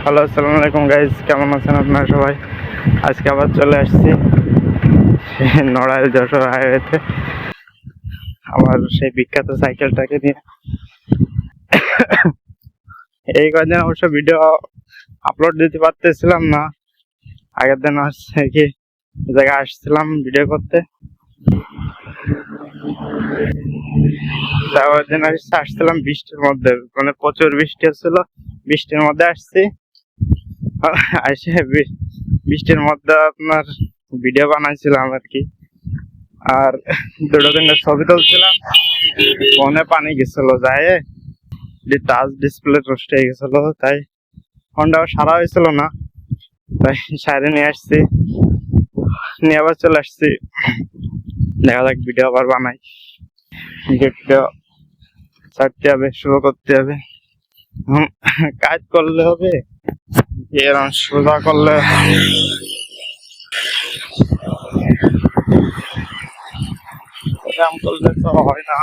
Hello, আসসালামু আলাইকুম guys, কেমন আছেন আপনারা সবাই? আজকে আবার চলে আসছি নড়াইল যশোর হাইওয়েতে আমার সেই বিখ্যাত সাইকেলটাকে নিয়ে। এই কদিন অবশ্য ভিডিও আপলোড দিতে পারতেছিলাম না। আগের দিন আসছে কি জায়গায় আসছিলাম ভিডিও করতে, তারপর দিন আসছিলাম বৃষ্টির মধ্যে, মানে প্রচুর বৃষ্টি হচ্ছিল। বৃষ্টির মধ্যে আসছি, আসে বৃষ্টির মধ্যে আপনার ভিডিও বানাইছিলাম আর কি। আর দুটো তিনটা ছবি তুলছিলাম, ফোনে পানি গেছিল, যায় টাচ ডিসপ্লে নষ্ট হয়ে গেছিল, তাই ফোনটা সারা হয়েছিল না, তাই সাইডে নিয়ে আসছি, নিয়ে আবার চলে আসছি। দেখা যাক ভিডিও আবার বানাই, ভিডিও ছাড়তে হবে, শুরু করতে হবে। কাজ করলে হবে, এরকম সোজা করলে এরকম করলে তো হয় না।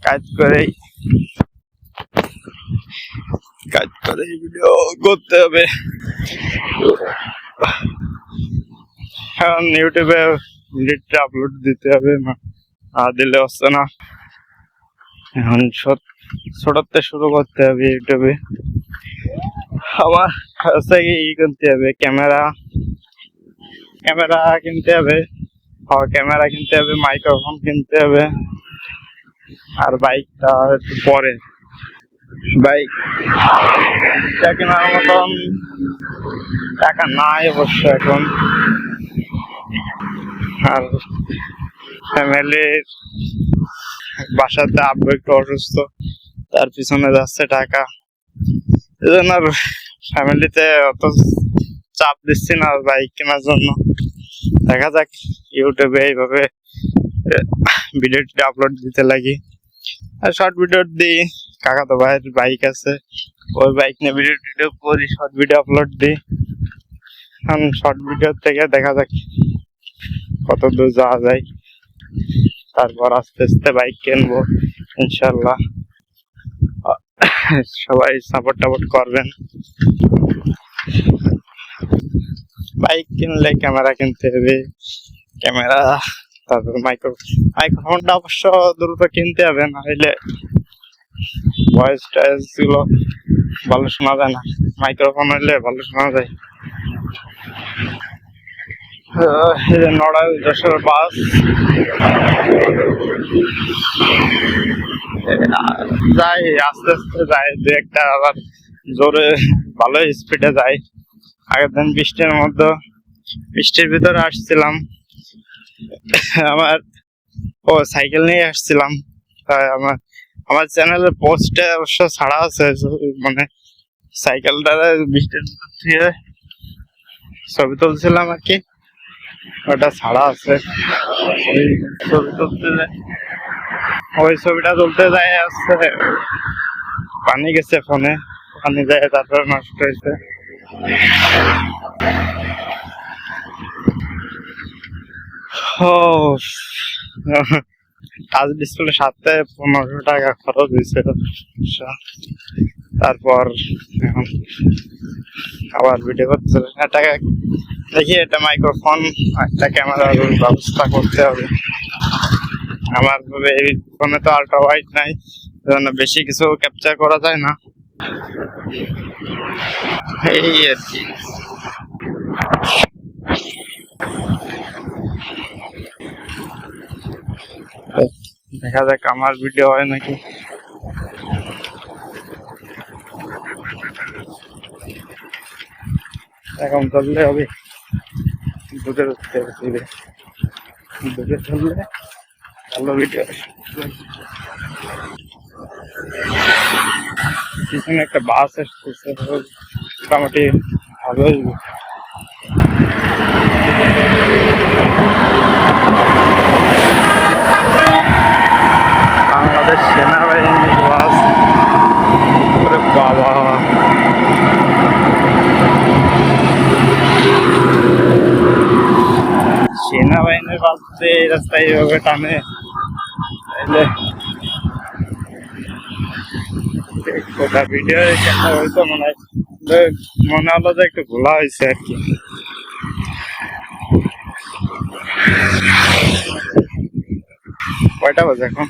কাজ করেই ভিডিও করতে হবে। এখন ইউটিউবে ভিডিওটা আপলোড দিতে হবে, না দিলে হচ্ছে না। এখন ছোটতে শুরু করতে হবে ইউটিউবে। আমার হচ্ছে কিনতে হবে, ক্যামেরা কিনতে হবে, ক্যামেরা কিনতে হবে, মাইক্রোফোন কিনতে হবে। আর বাইকটা একটু পরে, বাইকটা কেনার মতন টাকা নাই অবশ্য এখন। আর ফ্যামিলির বাসাতে আব্বু একটু অসুস্থ, তার পিছনে যাচ্ছে টাকা, এজন্য আর ফ্যামিলিতে অত চাপ দিচ্ছি না বাইক কেনার জন্য। দেখা যাক ইউটিউবে এইভাবে ভিডিওটি আপলোড দিতে লাগি, আর শর্ট ভিডিও দিই। কাকাতো ভাইয়ের বাইক আছে, ওই বাইক নিয়ে ভিডিও করি, শর্ট ভিডিও আপলোড দিই। এখন শর্ট ভিডিও থেকে দেখা যাক কত দূর যাওয়া যায়, তারপর আস্তে আস্তে বাইক কিনবো ইনশাল্লাহ। সবাই সাপোর্ট করবেন। বাইক কিনলে ক্যামেরা কিনতে হবে, তারপর মাইক্রোফোনটা অবশ্য দ্রুত কিনতে হবে, না হলে ভয়েস টয়েস গুলো ভালো শোনা যায় না, মাইক্রোফোন হলে ভালো শোনা যায়। নড়াইল যশোর বাস যাই, আস্তে আস্তে যায়, দু একটা আবার জোরে ভালো স্পিডে যায়। আগের দিন বৃষ্টির ভিতরে আসছিলাম, সাইকেল নিয়ে আসছিলাম। তাই আমার চ্যানেলের পোস্টে অবশ্য ছাড়া আছে, মানে সাইকেলটা বৃষ্টির ভিতর ছবি তুলছিলাম আর কি, ওটা ছাড়া আছে। ওই ছবিটা তুলতে যায় আসছে, পানি গেছে ফোনে, পানি যায় তারপরে নষ্ট হয়েছে। টাচ ডিসপ্লে সাথে 1500 টাকা খরচ হয়েছে। তারপর এখন আবার ভিডিও করতে টাকা দেখি, এটা মাইক্রোফোন একটা ক্যামেরার ব্যবস্থা করতে হবে। আমার এই ফোনে তো আল্ট্রা ওয়াইড নাই, এজন্য বেশি কিছু ক্যাপচার করা যায় না, এই আর কি। দেখা যাক আমার ভিডিও হয় নাকি। এখন চললে হবে, দূরে চললে ভালো ভিডিও। পিছনে একটা বাস আসতেছে, মোটামুটি ভালোই। বাংলাদেশ সেনাবাহিনীর বাস, বাবা সেনাবাহিনীর বাস এই রাস্তায় এইভাবে টানে, তাইলে গোটা ভিডিও হয়তো মনে হয় মনে হলো যে একটু ঘোলা হয়েছে আর কি। কয়টা বাজে এখন?